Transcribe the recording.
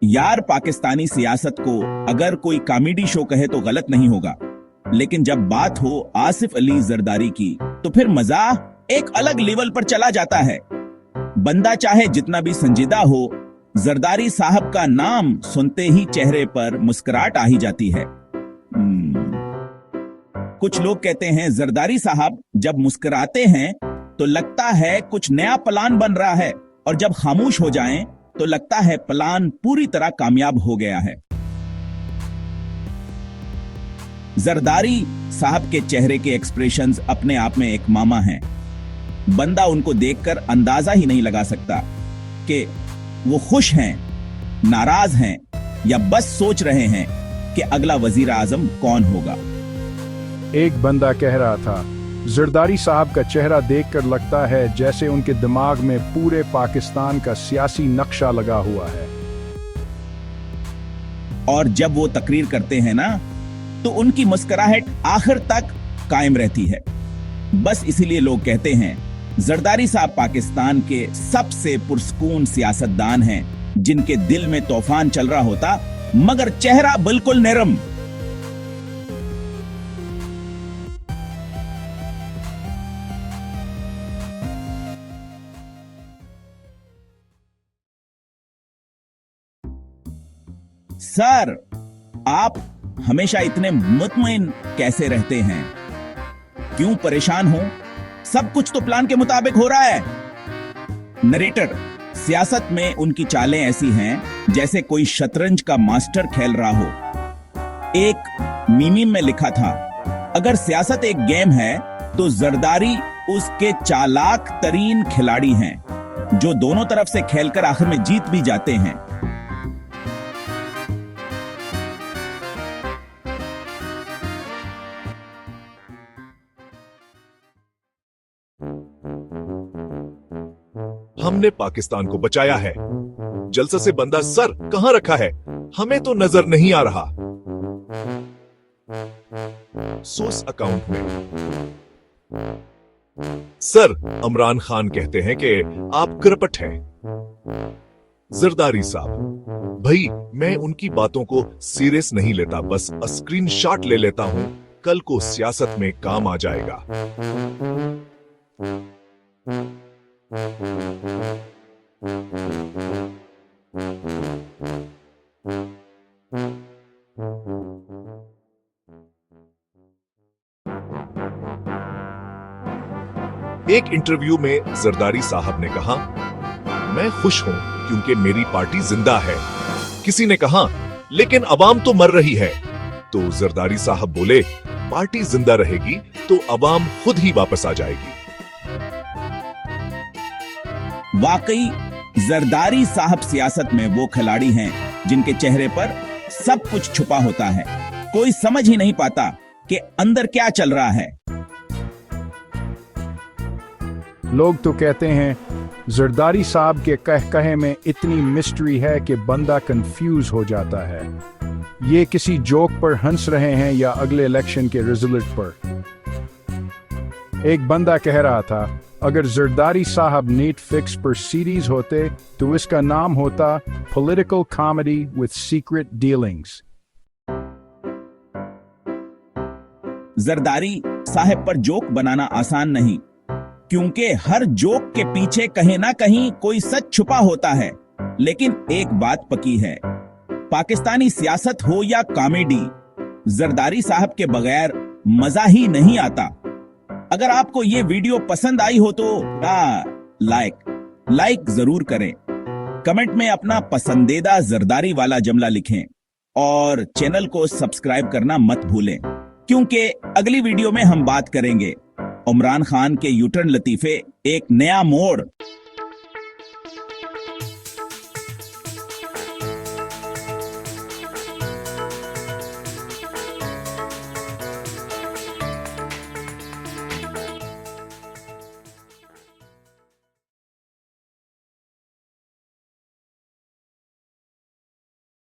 यार, पाकिस्तानी सियासत को अगर कोई कॉमेडी शो कहे तो गलत नहीं होगा, लेकिन जब बात हो आसिफ अली जरदारी की तो फिर मजाक एक अलग लेवल पर चला जाता है। बंदा चाहे जितना भी संजीदा हो, जरदारी साहब का नाम सुनते ही चेहरे पर मुस्कुराहट आ ही जाती है। कुछ लोग कहते हैं जरदारी साहब जब मुस्कुराते हैं तो लगता है कुछ नया प्लान बन रहा है, और जब खामोश हो जाएं तो लगता है प्लान पूरी तरह कामयाब हो गया है। जरदारी साहब के चेहरे के एक्सप्रेशंस अपने आप में एक मामा हैं। बंदा उनको देखकर अंदाजा ही नहीं लगा सकता कि वो खुश हैं, नाराज हैं या बस सोच रहे हैं कि अगला वजीर आजम कौन होगा। एक बंदा कह रहा था, जरदारी साहब का चेहरा देखकर लगता है जैसे उनके दिमाग में पूरे पाकिस्तान का सियासी नक्शा लगा हुआ है। और जब वो तकरीर करते हैं ना, तो उनकी मुस्कुराहट आखिर तक कायम रहती है। बस इसीलिए लोग कहते हैं जरदारी साहब पाकिस्तान के सबसे पुरसकून सियासतदान हैं, जिनके दिल में तूफान चल रहा होता मगर चेहरा बिल्कुल नरम। सर, आप हमेशा इतने मुतमईन कैसे रहते हैं? क्यों परेशान हो? सब कुछ तो प्लान के मुताबिक हो रहा है। नरेटर, सियासत में उनकी चालें ऐसी हैं जैसे कोई शतरंज का मास्टर खेल रहा हो। एक मीम में लिखा था, अगर सियासत एक गेम है तो जरदारी उसके चालाक तरीन खिलाड़ी हैं, जो दोनों तरफ से खेलकर आखिर में जीत भी जाते हैं। हमने पाकिस्तान को बचाया है। जलसा से बंदा, सर कहां रखा है? हमें तो नजर नहीं आ रहा। सोर्स अकाउंट में, सर इमरान खान कहते हैं कि आप करपट हैं। जरदारी साहब, भाई मैं उनकी बातों को सीरियस नहीं लेता, बस स्क्रीनशॉट ले लेता हूं, कल को सियासत में काम आ जाएगा। एक इंटरव्यू में जरदारी साहब ने कहा, मैं खुश हूं क्योंकि मेरी पार्टी जिंदा है। किसी ने कहा, लेकिन अवाम तो मर रही है। तो जरदारी साहब बोले, पार्टी जिंदा रहेगी तो अवाम खुद ही वापस आ जाएगी। वाकई जरदारी साहब सियासत में वो खिलाड़ी हैं जिनके चेहरे पर सब कुछ छुपा होता है। कोई समझ ही नहीं पाता कि अंदर क्या चल रहा है। लोग तो कहते हैं जरदारी साहब के कहे में इतनी मिस्ट्री है कि बंदा कंफ्यूज हो जाता है। ये किसी जोक पर हंस रहे हैं या अगले इलेक्शन के रिजल्ट पर। एक बंदा कह रहा था, अगर जरदारी साहब नेटफ्लिक्स पर सीरीज होते तो इसका नाम होता political comedy with secret dealings. Zardari साहब पर जोक बनाना आसान नहीं, क्योंकि हर जोक के पीछे कहीं ना कहीं कोई सच छुपा होता है। लेकिन एक बात पक्की है, पाकिस्तानी सियासत हो या कॉमेडी, जरदारी साहब के बगैर मजा ही नहीं आता। अगर आपको ये वीडियो पसंद आई हो तो लाइक जरूर करें। कमेंट में अपना पसंदीदा जरदारी वाला जुमला लिखें और चैनल को सब्सक्राइब करना मत भूलें, क्योंकि अगली वीडियो में हम बात करेंगे इमरान खान के यूटर्न लतीफे, एक नया मोड़।